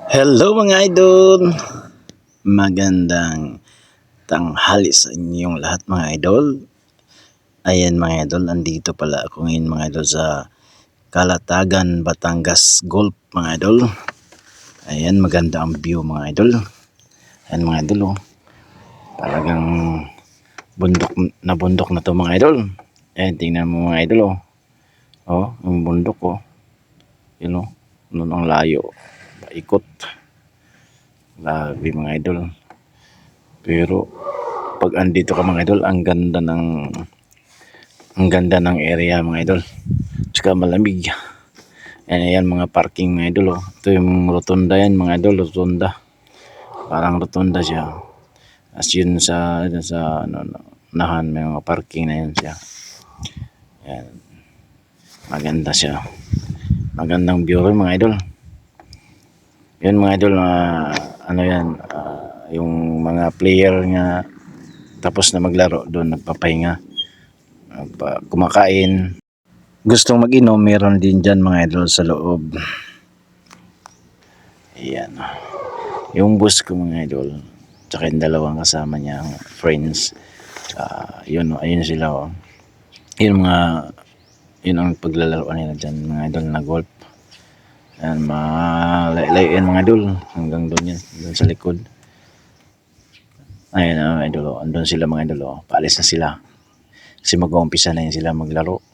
Hello mga idol! Magandang tanghali sa inyong lahat mga idol. Ayan mga idol, andito pala ako ngayon mga idol sa Calatagan, Batangas Gulf mga idol. Ayan, maganda ang view mga idol. Ayan mga idol oh. Talagang bundok na to mga idol. Ayan, tingnan mo mga idol oh. Oh, ang bundok oh. Yun oh, nun ang layo. Paikot. Grabe mga idol. Pero pag andito ka mga idol, ang ganda ng area mga idol. Tsaka malamig. Ayan mga parking mga idol oh. Ito yung rotunda yan mga idol, rotunda. Parang rotunda siya. As yun sa nahan may mga parking na yun siya. Ayan. Maganda siya. Magandang view rin mga idol. Yun mga idol, ano yan, yung mga player nga tapos na maglaro doon nagpapahinga, kumakain, gustong mag-inom, meron din dyan mga idol sa loob. Ayan yung bus ko mga idol, tsaka yung dalawang kasama niyang friends. Yun, ayun sila oh. Yun ang paglalaro nila dyan mga idol na golf. Ayan, malayo yan mga idol, hanggang doon yan, doon sa likod. Ayun mga idol oh. Andun sila mga idol oh. Paalis na sila kasi mag-uumpisa na yun sila maglaro.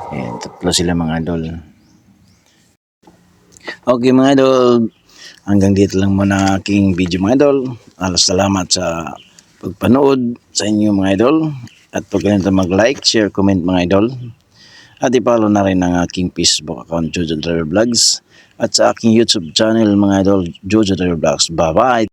Ayan, tatlo sila mga idol. Okay mga idol, hanggang dito lang muna aking video mga idol. Salamat sa pagpanood sa inyo mga idol. At pag ganito mag-like, share, comment mga idol. At i-follow na rin ang aking Facebook account, Jojo Driver Vlogs. At sa aking YouTube channel mga idol, Jojo Driver Vlogs. Bye bye!